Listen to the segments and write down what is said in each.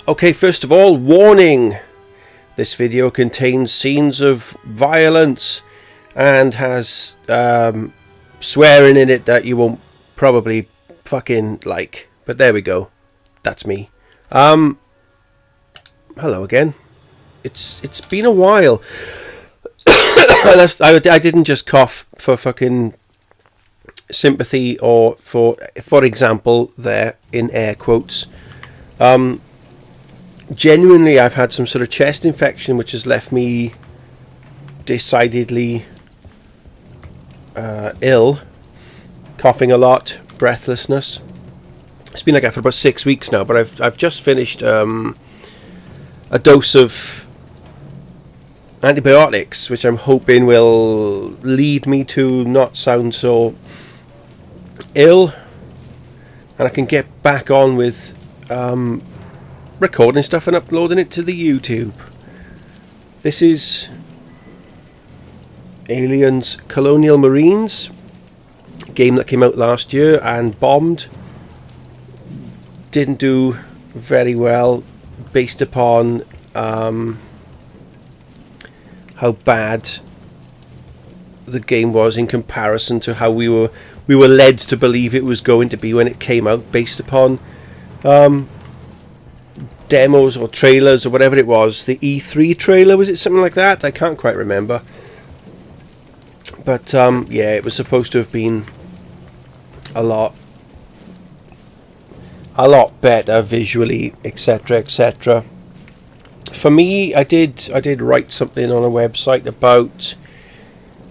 Okay, first of all, warning. This video contains scenes of violence and has swearing in it that you won't probably fucking like. But there we go. That's me. Hello again. It's been a while. I didn't just cough for fucking sympathy or for example there in air quotes. Genuinely, I've had some sort of chest infection which has left me decidedly ill, coughing a lot, breathlessness. It's been like that for about 6 weeks now, but I've just finished a dose of antibiotics, which I'm hoping will lead me to not sound so ill, and I can get back on with recording stuff and uploading it to the YouTube. This is Aliens Colonial Marines, a game that came out last year and bombed. Didn't do very well based upon how bad the game was in comparison to how we were led to believe it was going to be when it came out, based upon demos or trailers or whatever it was. The E3 trailer, was it something like that? I can't quite remember. But yeah, it was supposed to have been a lot better visually, etc., etc. For me, I did write something on a website about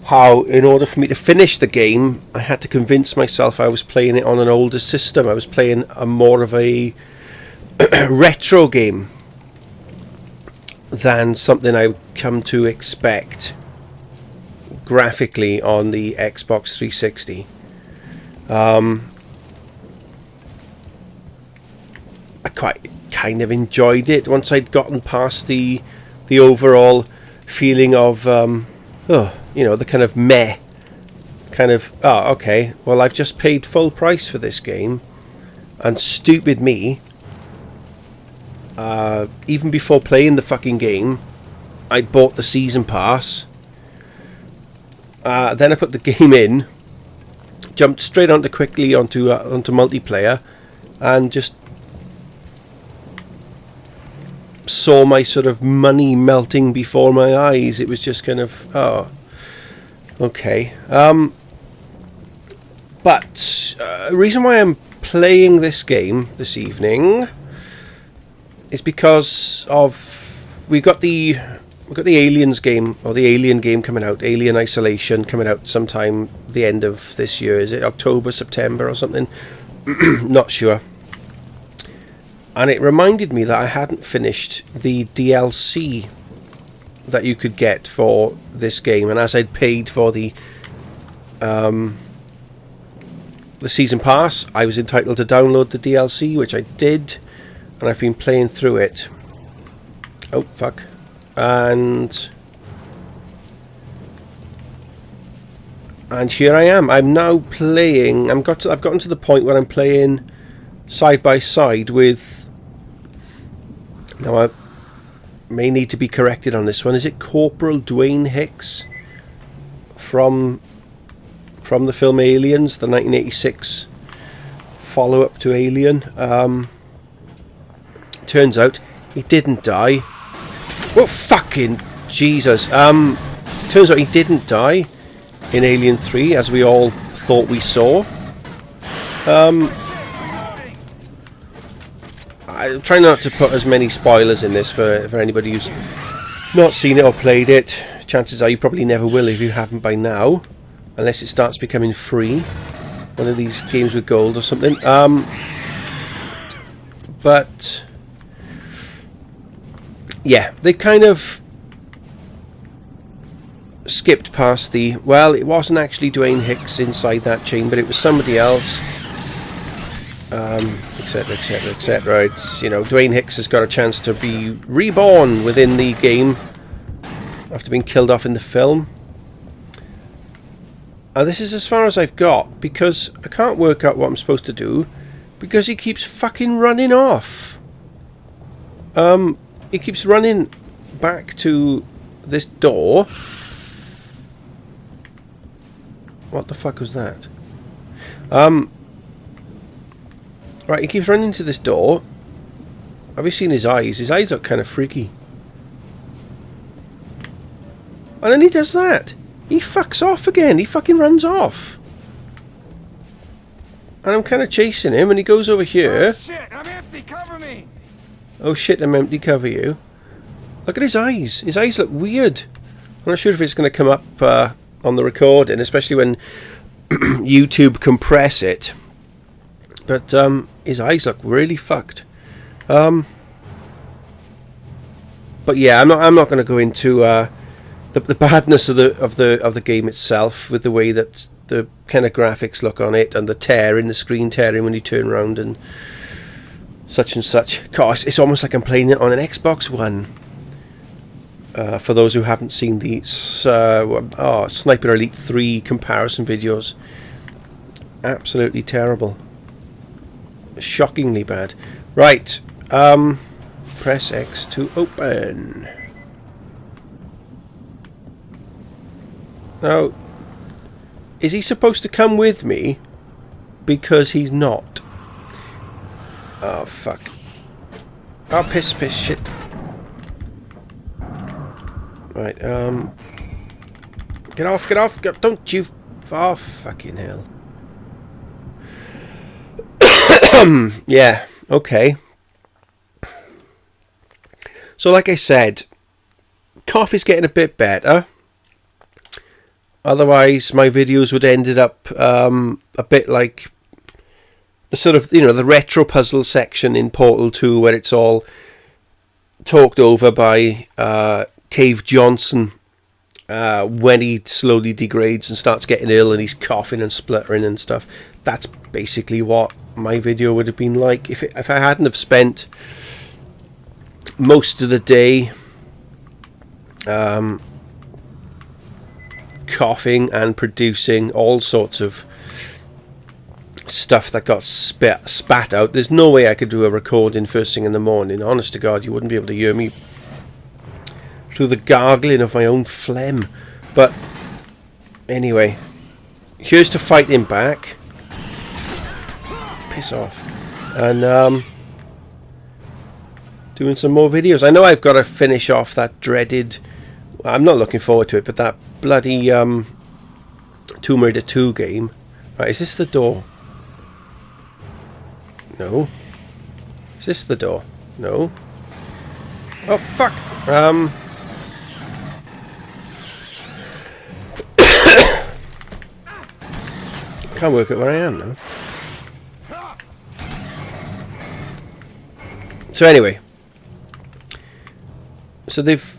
how, in order for me to finish the game, I had to convince myself I was playing it on an older system. I was playing a more of a retro game than something I would come to expect graphically on the Xbox 360. I quite kind of enjoyed it once I'd gotten past the overall feeling of the kind of meh kind of, okay, well, I've just paid full price for this game, and stupid me, even before playing the fucking game, I bought the season pass. Then I put the game in, jumped straight onto multiplayer, and just saw my sort of money melting before my eyes. It was just kind of, okay. But the reason why I'm playing this game this evening is because of we've got the Aliens game, or the Alien game coming out, Alien Isolation, coming out sometime the end of this year. Is it October, September or something? Not sure. And it reminded me that I hadn't finished the DLC that you could get for this game, and as I'd paid for the season pass, I was entitled to download the DLC, which I did, and I've been playing through it. Oh fuck. And here I am. I'm now playing. I've gotten to the point where I'm playing side by side with. Now I may need to be corrected on this one. Is it Corporal Dwayne Hicks from the film Aliens, the 1986 follow-up to Alien? Turns out he didn't die. Well, fucking Jesus. Turns out he didn't die in Alien 3, as we all thought we saw. I'm trying not to put as many spoilers in this for anybody who's not seen it or played it. Chances are you probably never will if you haven't by now, unless it starts becoming free. One of these games with gold or something. But yeah, they kind of skipped past the, well, it wasn't actually Dwayne Hicks inside that chamber, it was somebody else, etc, etc, etc. It's, Dwayne Hicks has got a chance to be reborn within the game after being killed off in the film. And this is as far as I've got, because I can't work out what I'm supposed to do, because he keeps fucking running off. He keeps running back to this door. What the fuck was that? Right, he keeps running to this door. Have you seen his eyes? His eyes look kind of freaky. And then he does that. He fucks off again. He fucking runs off. And I'm kind of chasing him, and he goes over here. Oh shit, I'm empty, cover me! Oh shit, I'm empty, cover you. Look at his eyes. His eyes look weird. I'm not sure if it's going to come up on the recording, especially when YouTube compress it. But his eyes look really fucked. But yeah, I'm not going to go into the badness of the game itself, with the way that the kind of graphics look on it, and the tearing, the screen tearing when you turn around and such. Gosh, it's almost like I'm playing it on an Xbox One. For those who haven't seen the Sniper Elite 3 comparison videos, absolutely terrible, shockingly bad. Right, press X to open. Now, is he supposed to come with me? Because he's not. Oh, fuck. Oh, piss, shit. Right, get off, don't you... Oh, fucking hell. Yeah, okay. So, like I said, cough is getting a bit better. Otherwise, my videos would ended up a bit like the sort of, the retro puzzle section in Portal 2, where it's all talked over by Cave Johnson when he slowly degrades and starts getting ill and he's coughing and spluttering and stuff. That's basically what my video would have been like if I hadn't have spent most of the day coughing and producing all sorts of stuff that got spat out. There's no way I could do a recording first thing in the morning. Honest to God, you wouldn't be able to hear me through the gargling of my own phlegm. But anyway, here's to fighting back. Piss off. And doing some more videos. I know I've got to finish off that dreaded... I'm not looking forward to it, but that bloody Tomb Raider 2 game. Right, is this the door? No. Is this the door? No. Oh, fuck! Can't work out where I am now. So anyway. So they've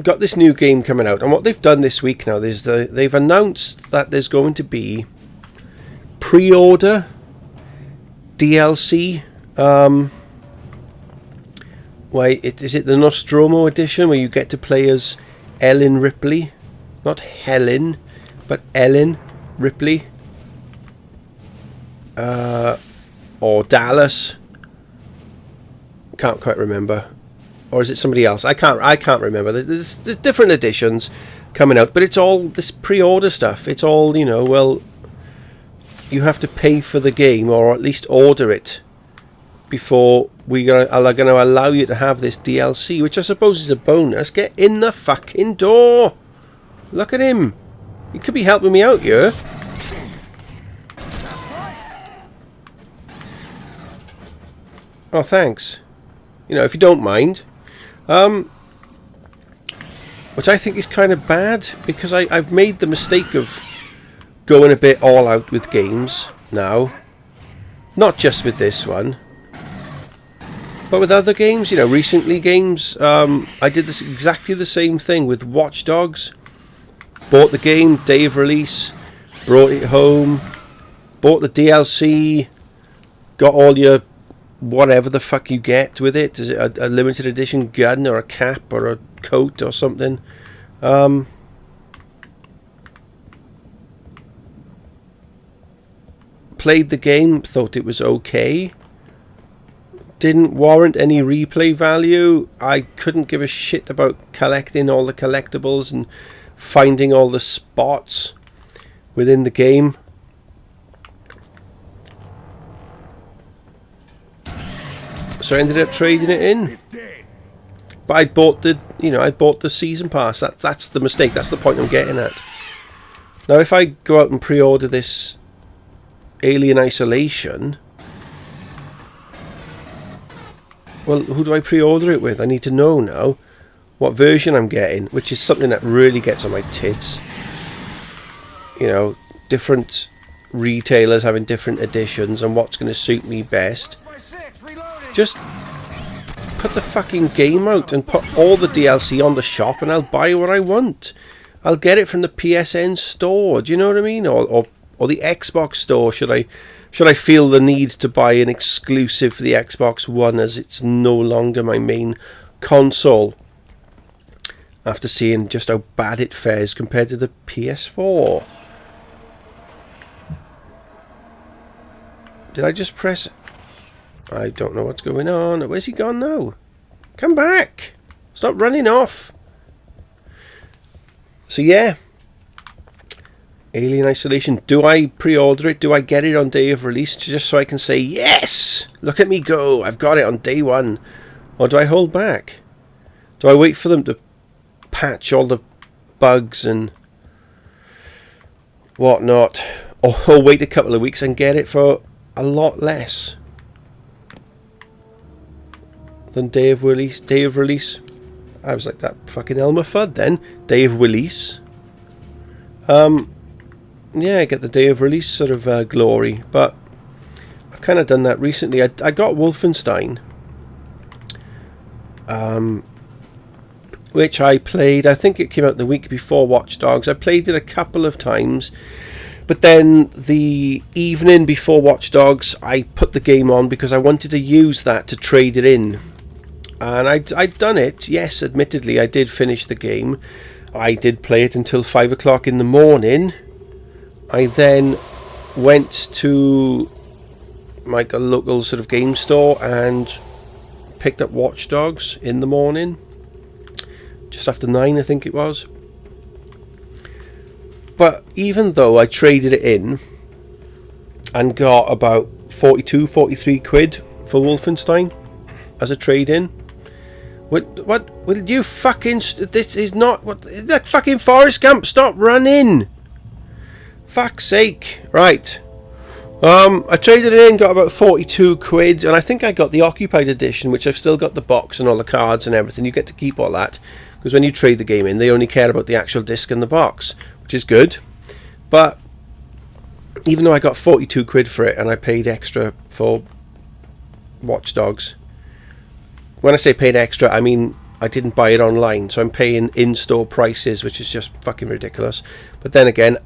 got this new game coming out, and what they've done this week now is they've announced that there's going to be pre-order DLC. Is it the Nostromo edition, where you get to play as Ellen Ripley, not Helen, but Ellen Ripley, or Dallas? Can't quite remember. Or is it somebody else? I can't remember. There's different editions coming out, but it's all this pre-order stuff. It's all, well, you have to pay for the game, or at least order it, before we are going to allow you to have this DLC, which I suppose is a bonus. Get in the fucking door. Look at him. He could be helping me out here. Oh, thanks. If you don't mind. Which I think is kind of bad, because I've made the mistake of going a bit all out with games now. Not just with this one, but with other games. Recently games. I did this exactly the same thing with Watch Dogs. Bought the game, day of release, brought it home, bought the DLC, got all your whatever the fuck you get with it. Is it a limited edition gun or a cap or a coat or something? Played the game, thought it was okay, didn't warrant any replay value. I couldn't give a shit about collecting all the collectibles and finding all the spots within the game. So I ended up trading it in. But I bought the season pass. That's the mistake. That's the point I'm getting at. Now if I go out and pre-order this Alien Isolation, well, who do I pre-order it with? I need to know now what version I'm getting, which is something that really gets on my tits. You know, different retailers having different editions and what's going to suit me best. Just put the fucking game out and put all the DLC on the shop and I'll buy what I want. I'll get it from the PSN store, do you know what I mean? Or the Xbox store, should I feel the need to buy an exclusive for the Xbox One as it's no longer my main console after seeing just how bad it fares compared to the PS4. Did I just press... I don't know what's going on. Where's he gone now? Come back! Stop running off! So yeah, Alien Isolation. Do I pre-order it? Do I get it on day of release just so I can say, yes! Look at me go! I've got it on day one. Or do I hold back? Do I wait for them to patch all the bugs and whatnot? Or wait a couple of weeks and get it for a lot less than day of release? Day of release. I was like that fucking Elmer Fudd then. Day of release. Yeah, I get the day of release sort of glory, but I've kind of done that recently. I got Wolfenstein, which I played. I think it came out the week before Watch Dogs. I played it a couple of times, but then the evening before Watch Dogs, I put the game on because I wanted to use that to trade it in. And I'd done it, yes, admittedly, I did finish the game. I did play it until 5 o'clock in the morning. I then went to like a local sort of game store and picked up Watch Dogs in the morning. Just after 9, I think it was. But even though I traded it in and got about 42, 43 quid for Wolfenstein as a trade-in, What will you fucking... This is not... What? That fucking Forrest Gump, stop running! Fuck's sake. Right. I traded it in, got about 42 quid, and I think I got the Occupied Edition, which I've still got the box and all the cards and everything. You get to keep all that, because when you trade the game in, they only care about the actual disc and the box, which is good. But even though I got 42 quid for it, and I paid extra for Watch Dogs... When I say paid extra, I mean I didn't buy it online, so I'm paying in-store prices, which is just fucking ridiculous. But then again,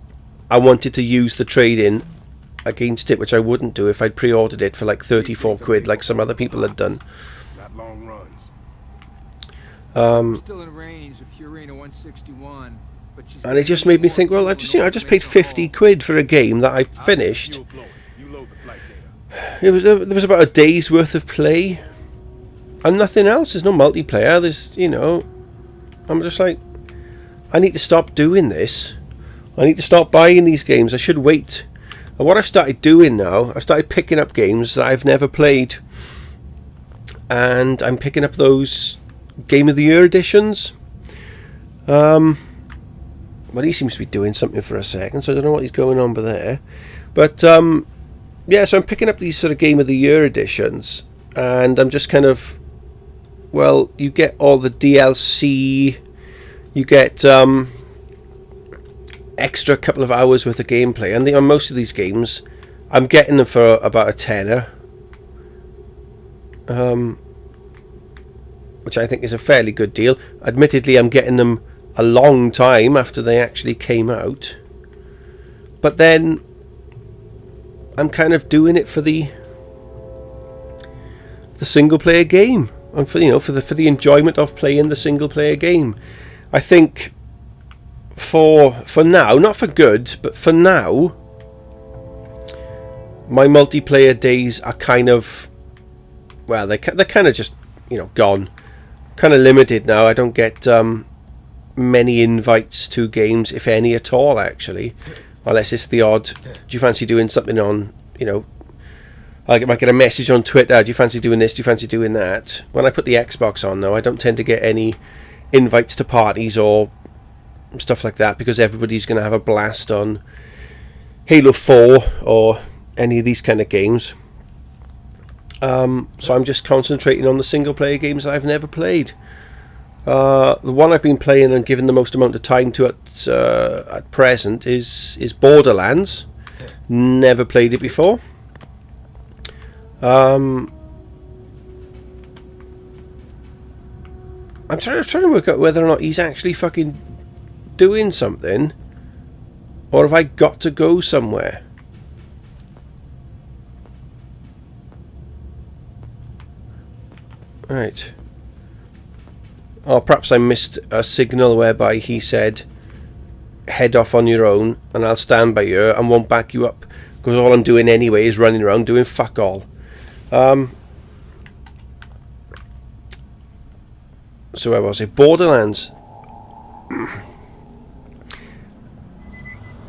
I wanted to use the trade-in against it, which I wouldn't do if I'd pre-ordered it for like 34 quid, like some other people had done. Not long runs. Still in range of Furina 161, but and it just made me think, well, I just paid 50 quid for a game that I finished. There was about a day's worth of play. And nothing else. There's no multiplayer. There's, you know, I'm just like, I need to stop doing this. I need to stop buying these games. I should wait. And what I've started doing now, I've started picking up games that I've never played. And I'm picking up those Game of the Year editions. Well, he seems to be doing something for a second, so I don't know what he's going on with there. But, yeah, so I'm picking up these sort of Game of the Year editions. And I'm just kind of... Well, you get all the DLC, you get extra couple of hours worth of gameplay, and on most of these games, I'm getting them for about a tenner, which I think is a fairly good deal. Admittedly, I'm getting them a long time after they actually came out, but then I'm kind of doing it for the single player game. And for for the enjoyment of playing the single player game. I think for now, not for good, but for now, my multiplayer days are kind of well, they're kind of just, you know, gone. Kind of limited now. I don't get many invites to games, if any at all, actually. Unless it's the odd, do you fancy doing something on, you know, I might get a message on Twitter, do you fancy doing this, do you fancy doing that? When I put the Xbox on, though, I don't tend to get any invites to parties or stuff like that, because everybody's going to have a blast on Halo 4 or any of these kind of games. So I'm just concentrating on the single player games that I've never played. The one I've been playing and given the most amount of time to at present is Borderlands. Never played it before. I'm trying to work out whether or not he's actually fucking doing something, or have I got to go somewhere? Right. Or perhaps I missed a signal whereby he said, head off on your own and I'll stand by you and won't back you up, because all I'm doing anyway is running around doing fuck all. So where was it? Borderlands.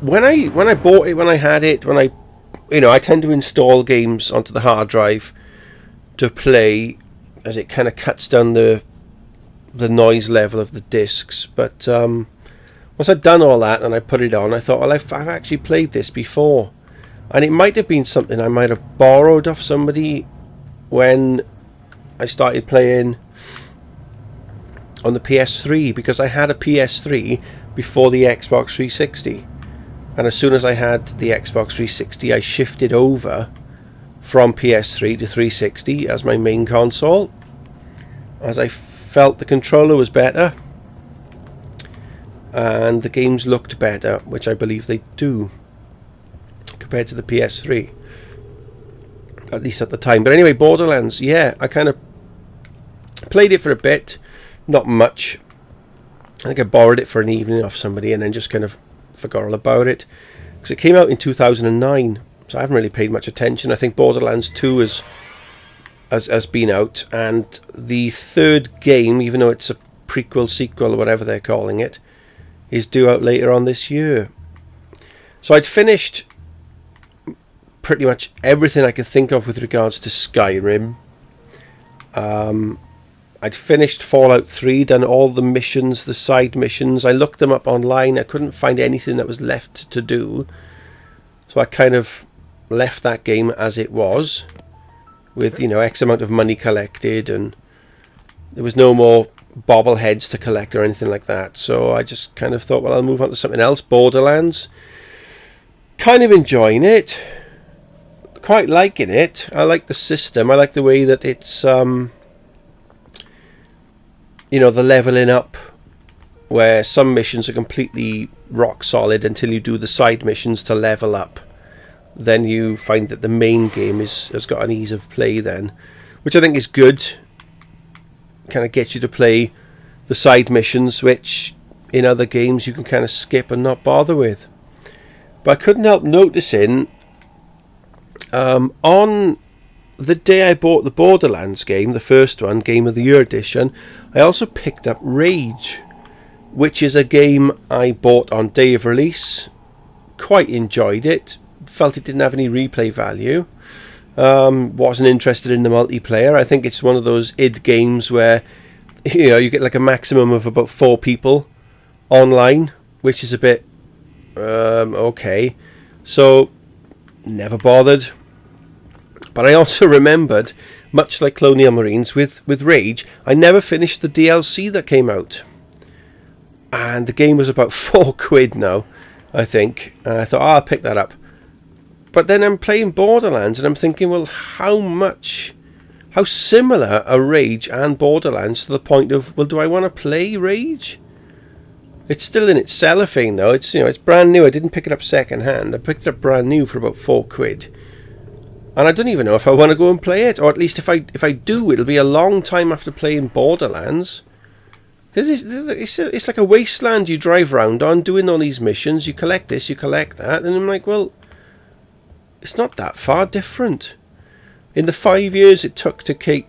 When I bought it, when I had it, I tend to install games onto the hard drive to play, as it kind of cuts down the noise level of the discs. But once I'd done all that and I put it on, I thought, well, I've actually played this before, and it might have been something I might have borrowed off somebody when I started playing on the PS3, because I had a PS3 before the Xbox 360, and as soon as I had the Xbox 360, I shifted over from PS3 to 360 as my main console, as I felt the controller was better and the games looked better, which I believe they do compared to the PS3, at least at the time. But anyway, Borderlands, yeah, I kind of played it for a bit, not much. I think I borrowed it for an evening off somebody and then just kind of forgot all about it, because it came out in 2009, so I haven't really paid much attention. I think Borderlands 2 has been out, and the third game, even though it's a prequel, sequel, or whatever they're calling it, is due out later on this year. So I'd finished pretty much everything I could think of with regards to Skyrim. I'd finished Fallout 3, done all the missions, the side missions. I looked them up online. I couldn't find anything that was left to do, so I kind of left that game as it was, with, you know, X amount of money collected, and there was no more bobbleheads to collect or anything like that. So I just kind of thought, well, I'll move on to something else. Borderlands, kind of enjoying it, quite liking it. I like the system. I like the way that it's the leveling up, where some missions are completely rock solid until you do the side missions to level up. Then you find that the main game has got an ease of play then, which I think is good. Kind of gets you to play the side missions, which in other games you can kind of skip and not bother with. But I couldn't help noticing, on the day I bought the Borderlands game, the first one, Game of the Year edition, I also picked up Rage, which is a game I bought on day of release. Quite enjoyed it. Felt it didn't have any replay value. Wasn't interested in the multiplayer. I think it's one of those id games where, you know, you get like a maximum of about 4 people online, which is a bit okay. So never bothered. But I also remembered, much like Colonial Marines with Rage, I never finished the DLC that came out. And the game was about £4 now, I think. And I thought, I'll pick that up. But then I'm playing Borderlands and I'm thinking, well, how similar are Rage and Borderlands, to the point of, well, do I want to play Rage? It's still in its cellophane though. It's, it's brand new. I didn't pick it up second hand. I picked it up brand new for about £4. And I don't even know if I want to go and play it, or at least if I do, it'll be a long time after playing Borderlands. Because it's like a wasteland you drive around on, doing all these missions. You collect this, you collect that, and I'm like, well, it's not that far different. In the 5 years it took to cake,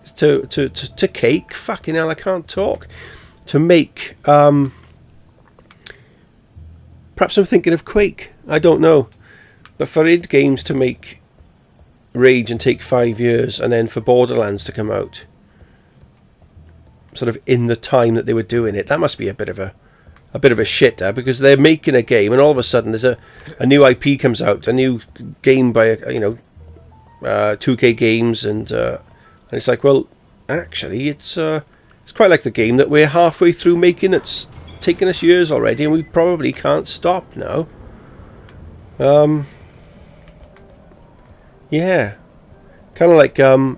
fucking hell, I can't talk, to make, perhaps I'm thinking of Quake, I don't know, but for id Games to make Rage and take 5 years, and then for Borderlands to come out sort of in the time that they were doing it, that must be a bit of a shitter, because they're making a game and all of a sudden there's a new IP comes out, a new game by 2K Games, and it's like, well, actually it's quite like the game that we're halfway through making. It's taken us years already and we probably can't stop now. Yeah, kind of like oh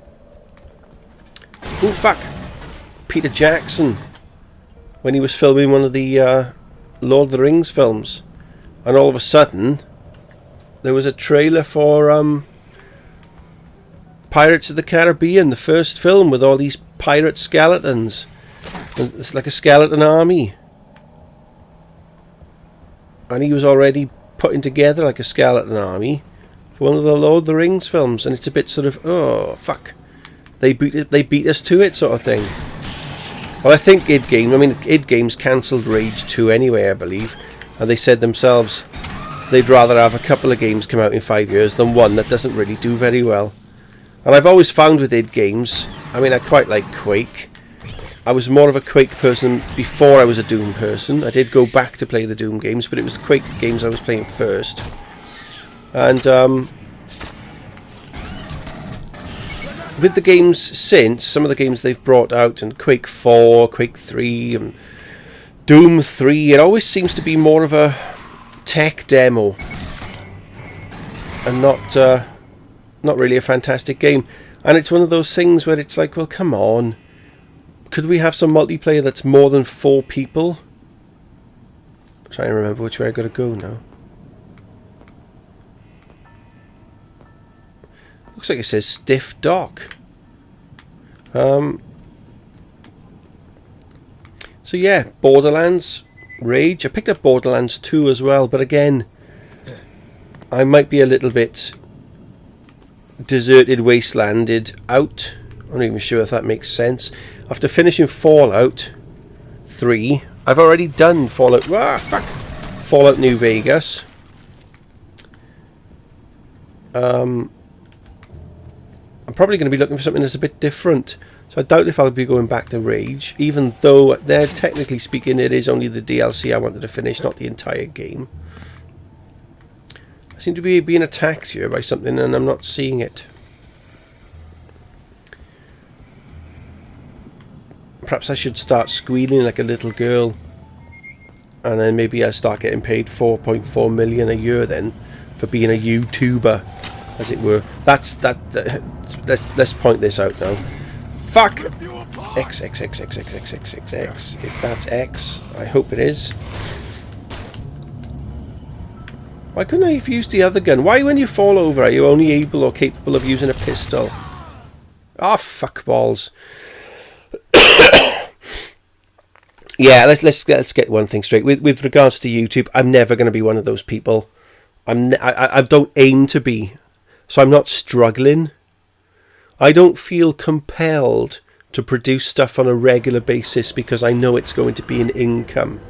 fuck, Peter Jackson, when he was filming one of the Lord of the Rings films, and all of a sudden there was a trailer for Pirates of the Caribbean, the first film, with all these pirate skeletons. And it's like a skeleton army, and he was already putting together like a skeleton army for one of the Lord of the Rings films, and it's a bit sort of, oh fuck, they beat us to it sort of thing. Well, I think id Games cancelled Rage 2 anyway, I believe, and they said themselves they'd rather have a couple of games come out in 5 years than one that doesn't really do very well. And I've always found with id Games, I mean, I quite like Quake. I was more of a Quake person before I was a Doom person. I did go back to play the Doom games, but it was the Quake games I was playing first. And with the games since, some of the games they've brought out, and Quake 4, Quake 3, and Doom 3, it always seems to be more of a tech demo and not really a fantastic game. And it's one of those things where it's like, well, come on, could we have some multiplayer that's more than 4 people? I'm trying to remember which way I gotta go now. Looks like it says stiff dock. So yeah, Borderlands, Rage. I picked up Borderlands 2 as well, but again, I might be a little bit deserted, wastelanded out. I'm not even sure if that makes sense. After finishing Fallout 3, I've already done Fallout New Vegas. I'm probably going to be looking for something that's a bit different. So I doubt if I'll be going back to Rage, even though there, technically speaking, it is only the DLC I wanted to finish, not the entire game. I seem to be being attacked here by something and I'm not seeing it. Perhaps I should start squealing like a little girl, and then maybe I'll start getting paid 4.4 million a year then for being a YouTuber, as it were. Let's point this out now. Fuck! X. If that's X, I hope it is. Why couldn't I have used the other gun? Why, when you fall over, are you only able or capable of using a pistol? Ah, fuck balls. Yeah, let's get one thing straight. With regards to YouTube, I'm never going to be one of those people. I don't aim to be, so I'm not struggling. I don't feel compelled to produce stuff on a regular basis because I know it's going to be an income.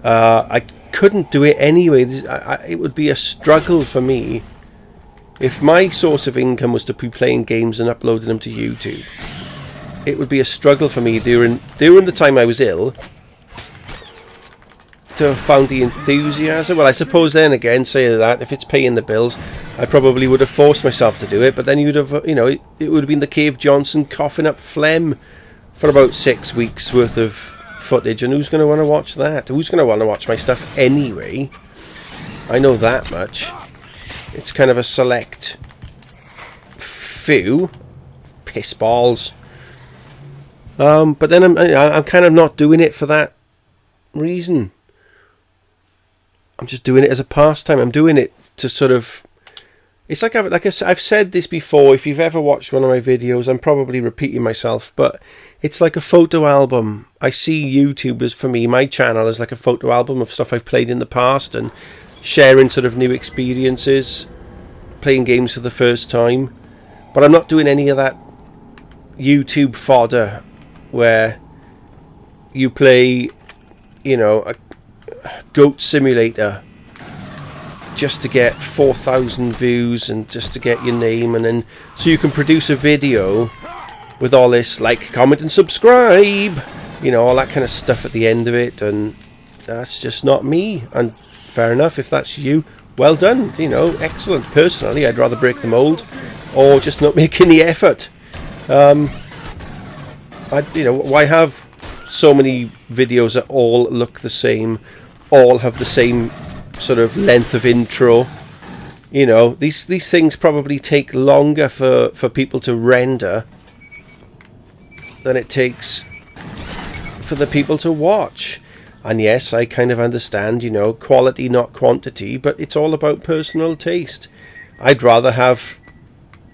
I couldn't do it anyway. It would be a struggle for me if my source of income was to be playing games and uploading them to YouTube. It would be a struggle for me during the time I was ill to have found the enthusiasm. Well, I suppose then again, saying that, if it's paying the bills, I probably would have forced myself to do it, but then you'd have, it would have been the Cave Johnson coughing up phlegm for about 6 weeks worth of footage, and who's going to want to watch that? Who's going to want to watch my stuff anyway? I know that much. It's kind of a select few piss balls. But then I'm kind of not doing it for that reason. I'm just doing it as a pastime. I'm doing it to sort of... It's like I've said this before. If you've ever watched one of my videos, I'm probably repeating myself, but it's like a photo album. I see YouTube as, for me, my channel is like a photo album of stuff I've played in the past and sharing sort of new experiences, playing games for the first time, but I'm not doing any of that YouTube fodder where you play, you know, a Goat Simulator just to get 4,000 views and just to get your name, and then so you can produce a video with all this like, comment and subscribe, you know, all that kind of stuff at the end of it. And that's just not me. And fair enough, if that's you, well done, you know, excellent. Personally, I'd rather break the mold or just not make any effort. You know, why have so many videos that all look the same, all have the same sort of length of intro? You know, these things probably take longer for people to render than it takes for the people to watch. And yes, I kind of understand, you know, quality not quantity, but it's all about personal taste. I'd rather have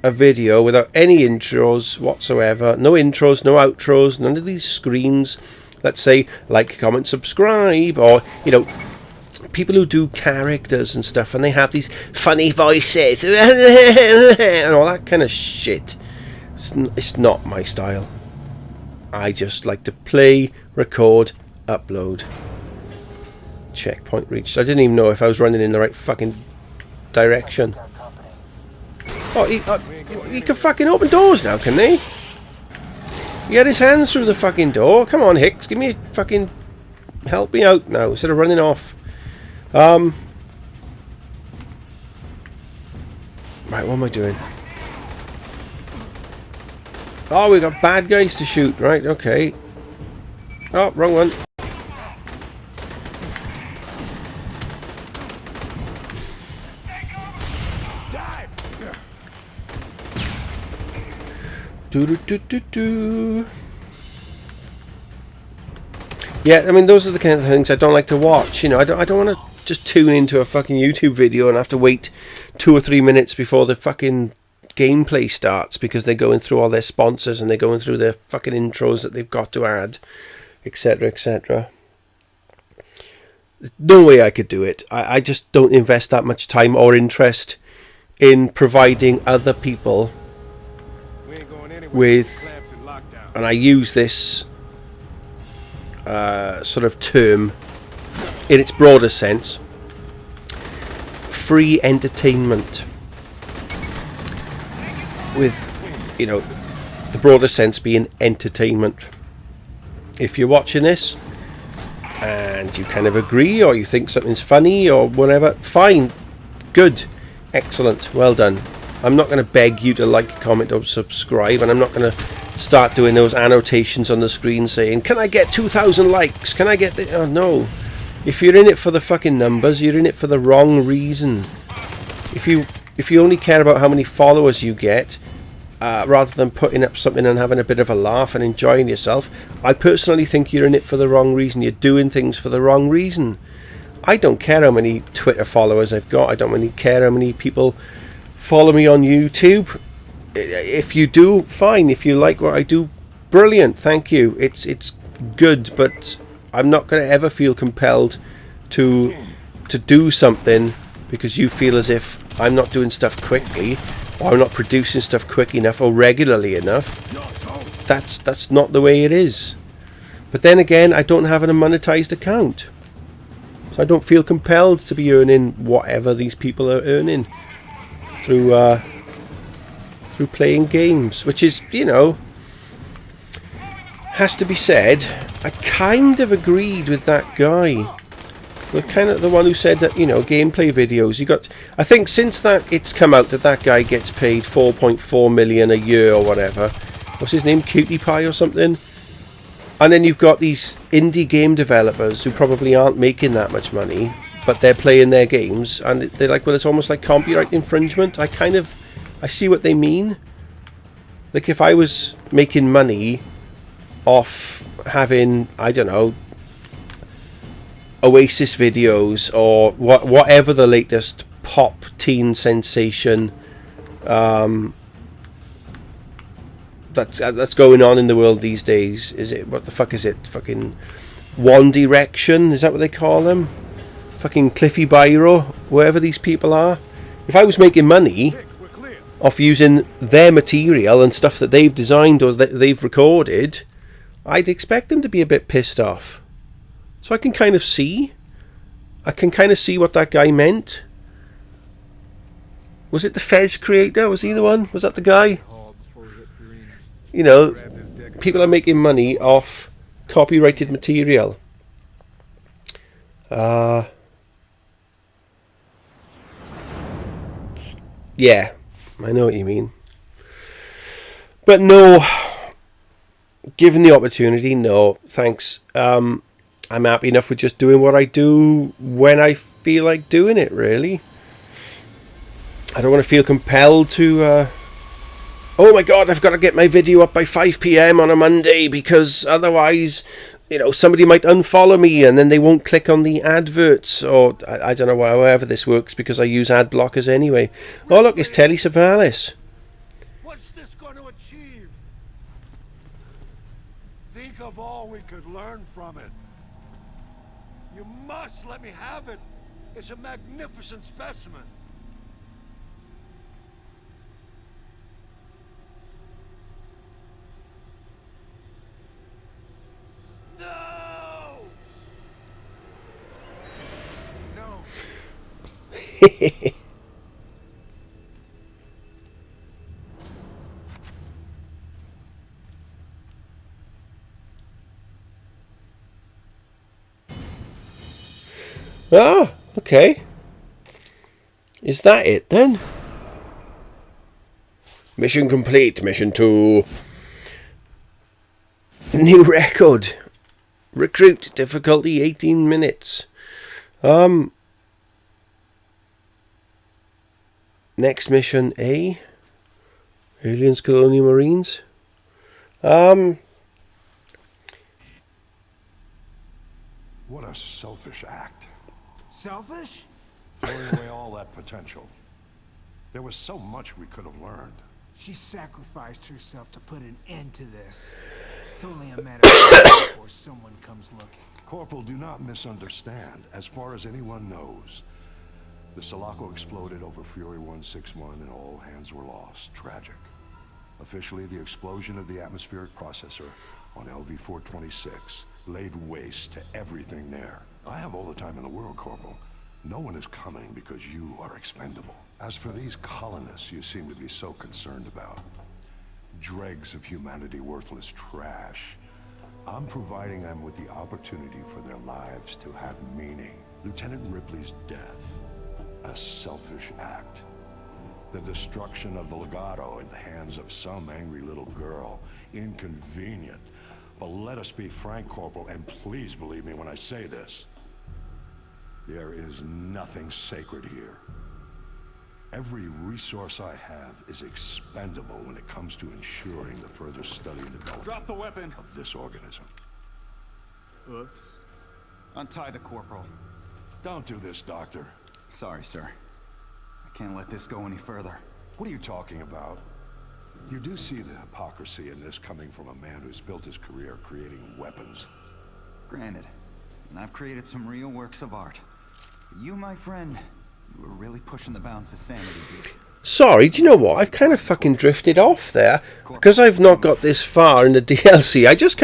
a video without any intros whatsoever, no intros, no outros, none of these screens that say like, comment, subscribe, or, you know, people who do characters and stuff and they have these funny voices and all that kind of shit. It's not my style. I just like to play, record, upload. Checkpoint reached. I didn't even know if I was running in the right fucking direction. Oh, he can fucking open doors now, can he? He had his hands through the fucking door. Come on, Hicks, give me a fucking... help me out now, instead of running off. Right, what am I doing? Oh, we got bad guys to shoot. Right, okay. Oh, wrong one. Yeah, I mean, those are the kind of things I don't like to watch. You know, I don't want to just tune into a fucking YouTube video and have to wait 2 or 3 minutes before the fucking gameplay starts because they're going through all their sponsors and they're going through their fucking intros that they've got to add, etc., etc. No way I could do it. I just don't invest that much time or interest in providing other people with, and I use this sort of term in its broader sense, free entertainment, with, you know, the broader sense being entertainment. If you're watching this and you kind of agree or you think something's funny or whatever, fine, good, excellent, well done. I'm not going to beg you to like, comment or subscribe, and I'm not going to start doing those annotations on the screen saying, can I get 2,000 likes? Can I get the... Oh, no. If you're in it for the fucking numbers, you're in it for the wrong reason. If you only care about how many followers you get, rather than putting up something and having a bit of a laugh and enjoying yourself, I personally think you're in it for the wrong reason. You're doing things for the wrong reason. I don't care how many Twitter followers I've got. I don't really care how many people follow me on YouTube. If you do, fine. If you like what I do, brilliant, thank you. It's good, but I'm not going to ever feel compelled to do something because you feel as if I'm not doing stuff quickly, or I'm not producing stuff quick enough or regularly enough. That's not the way it is. But then again, I don't have a monetized account, so I don't feel compelled to be earning whatever these people are earning through playing games, which is, you know, has to be said. I kind of agreed with that guy, the one who said that, you know, gameplay videos, you got, I think since that it's come out that guy gets paid 4.4 million a year or whatever. What's his name, Cutie Pie or something? And then you've got these indie game developers who probably aren't making that much money, but they're playing their games, and they're like, well, it's almost like copyright infringement. I see what they mean. Like, if I was making money off having, I don't know, Oasis videos or whatever the latest pop teen sensation that's going on in the world these days, is it, what the fuck is it, fucking One Direction, is that what they call them? Fucking Cliffy Byro, wherever these people are. if I was making money off using their material and stuff that they've designed or that they've recorded, I'd expect them to be a bit pissed off. So I can kind of see what that guy meant. Was it the Fez creator? Was he the one? Was that the guy? You know, people are making money off copyrighted material. Yeah, I know what you mean. But no, given the opportunity, no, thanks. I'm happy enough with just doing what I do when I feel like doing it, really. I don't want to feel compelled to... oh my god, I've got to get my video up by 5 PM on a Monday because otherwise, you know, somebody might unfollow me and then they won't click on the adverts, or I don't know however this works because I use ad blockers anyway. Oh look, it's Telly Savalas. What's this going to achieve? Think of all we could learn from it. You must let me have it. It's a magnificent specimen. No! No. Oh, okay. Is that it then? Mission complete, mission 2. New record. Recruit, difficulty 18 minutes. Next mission A. Aliens, Colonial Marines. What a selfish act. Selfish? Throwing away all that potential. There was so much we could have learned. She sacrificed herself to put an end to this. It's only a matter of time before someone comes looking. Corporal, do not misunderstand. As far as anyone knows, the Sulaco exploded over Fury 161 and all hands were lost. Tragic. Officially, the explosion of the atmospheric processor on LV-426 laid waste to everything there. I have all the time in the world, Corporal. No one is coming because you are expendable. As for these colonists you seem to be so concerned about, dregs of humanity, worthless trash, I'm providing them with the opportunity for their lives to have meaning. Lieutenant Ripley's death, a selfish act. The destruction of the Legato in the hands of some angry little girl, inconvenient. But let us be frank, Corporal, and please believe me when I say this. There is nothing sacred here. Every resource I have is expendable when it comes to ensuring the further study and development Drop the weapon. of this organism. Oops. Untie the corporal. Don't do this, Doctor. Sorry, sir. I can't let this go any further. What are you talking about? You do see the hypocrisy in this coming from a man who's built his career creating weapons. Granted. And I've created some real works of art. But you, my friend, you were really pushing the bounds of sanity here. Sorry, do you know what? I've kind of fucking drifted off there because I've not got this far in the DLC. I just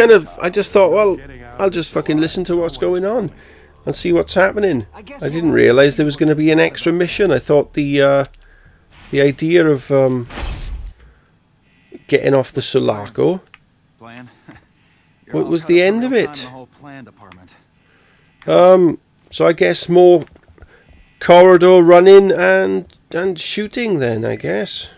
thought, well, I'll just fucking listen to what's going on and see what's happening. I didn't realise there was going to be an extra mission. I thought the idea of getting off the Sulaco was the end of it. So I guess more corridor running and shooting then, I guess.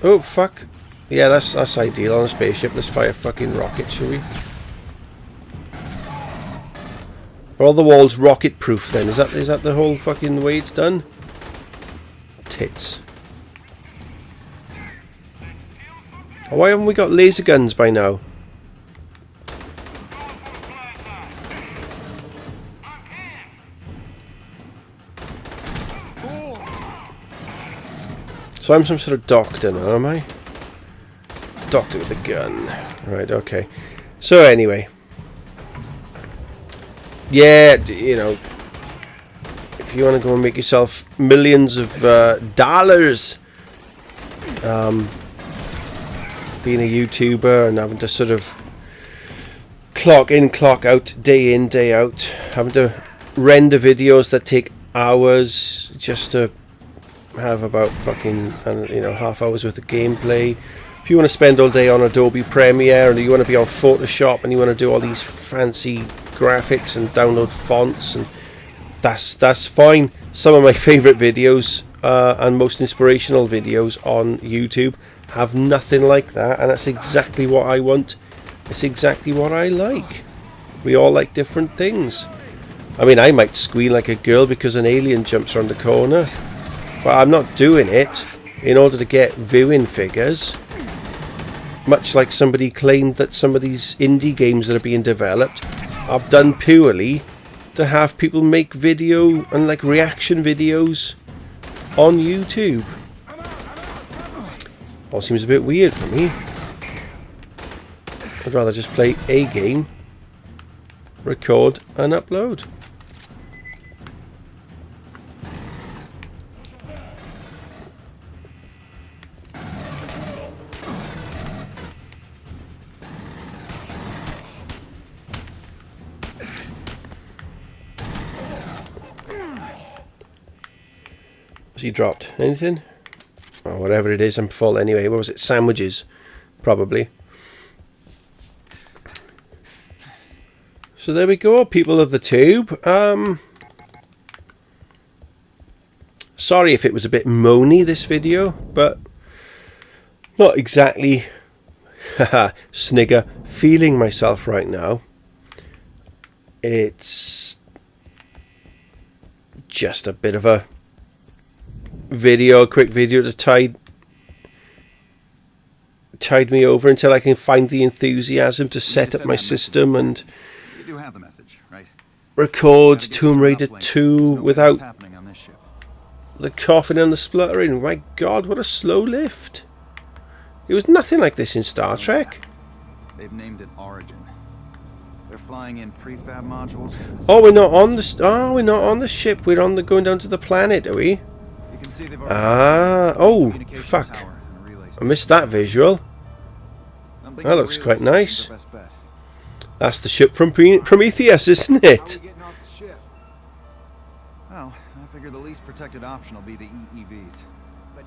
Oh fuck. Yeah, that's ideal on a spaceship. Let's fire fucking rockets, shall we? Are all the walls rocket proof then? Is that the whole fucking way it's done? Tits. Oh, why haven't we got laser guns by now? So I'm some sort of doctor now, am I? Doctor with a gun. Right, okay. So anyway. Yeah, you know, if if you want to go and make yourself millions of dollars being a YouTuber and having to sort of clock in, clock out, day in, day out, having to render videos that take hours just to have about fucking, you know, half hours worth of gameplay. If you want to spend all day on Adobe Premiere and you want to be on Photoshop and you want to do all these fancy graphics and download fonts, and that's fine. Some of my favorite videos and most inspirational videos on YouTube have nothing like that, and that's exactly what I want. It's exactly what I like. We all like different things. I mean, I might squeal like a girl because an alien jumps around the corner, but I'm not doing it in order to get viewing figures. Much like somebody claimed that some of these indie games that are being developed are done purely to have people make video and like reaction videos on YouTube. All seems a bit weird for me. I'd rather just play a game, record and upload. Has he dropped anything? Oh, whatever it is, I'm full anyway. What was it? Sandwiches, probably. So there we go, people of the tube. Sorry if it was a bit moany, this video, but not exactly snigger feeling myself right now. It's just a bit of a video, a quick video to tide me over until I can find the enthusiasm to set up my system and You have the message, right? record Tomb Raider 2 without the coughing and the spluttering. My God, what a slow lift. It was nothing like this in Star Trek. They've named it Origin. They're flying in prefab modules. Oh, we're not on the we're not on the ship. We're on the going down to the planet, are we? You can see they've Oh, fuck. I missed that visual. That looks quite nice. That's the ship from Prometheus, isn't How it? are we getting off the ship? Well, I figure the least protected option will be the EEVs.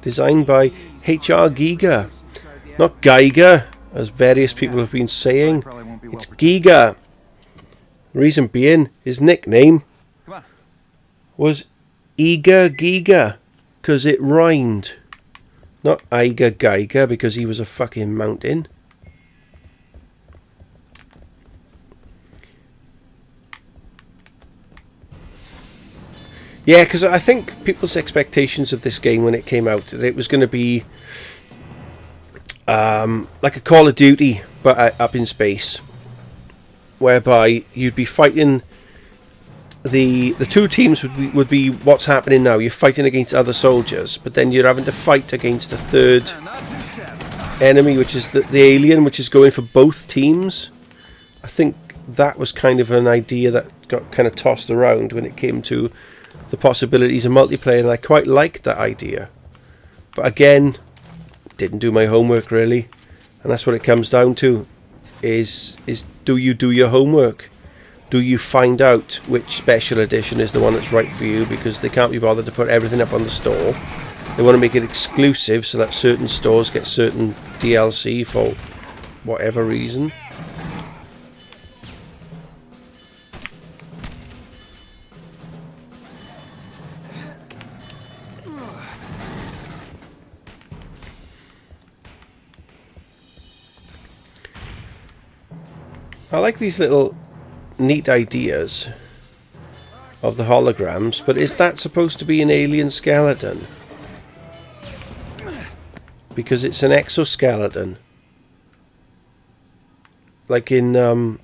Designed by H.R. Giger. Not Geiger, as various people have been saying. It's Giger. Reason being, his nickname Come on. was Eager Giger, because it rhymed. Not Iger Geiger, because he was a fucking mountain. Yeah, because I think people's expectations of this game when it came out, that it was going to be like a Call of Duty, but up in space, whereby you'd be fighting the two teams would be what's happening now. You're fighting against other soldiers, but then you're having to fight against a third enemy, which is the alien, which is going for both teams. I think that was kind of an idea that got kind of tossed around when it came to the possibilities of multiplayer, and I quite liked that idea. But again, didn't do my homework really, and that's what it comes down to: is do you do your homework? Do you find out which special edition is the one that's right for you? Because they can't be bothered to put everything up on the store. They want to make it exclusive so that certain stores get certain DLC for whatever reason. I like these little neat ideas of the holograms, but is that supposed to be an alien skeleton? Because it's an exoskeleton. Like in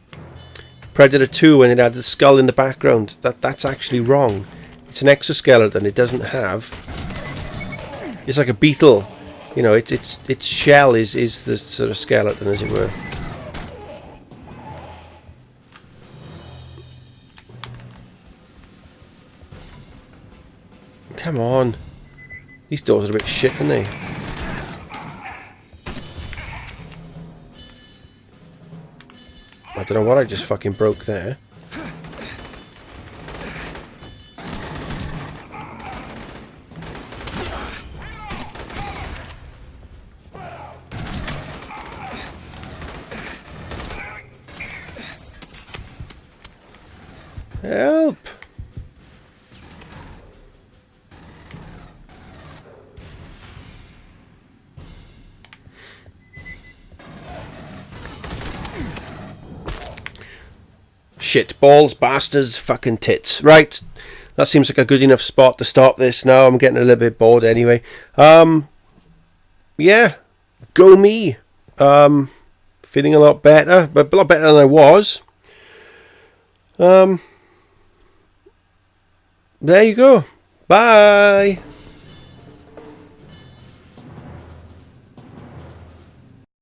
Predator 2 when it had the skull in the background. That's actually wrong. It's an exoskeleton. It doesn't have... It's like a beetle. You know, its shell is the sort of skeleton, as it were. Come on. These doors are a bit shit, aren't they? I don't know what I just fucking broke there. Help! Shit balls, bastards, fucking tits. Right, that seems like a good enough spot to stop this now. I'm getting a little bit bored anyway. Yeah, go me. Feeling a lot better, but a lot better than I was. There you go. Bye.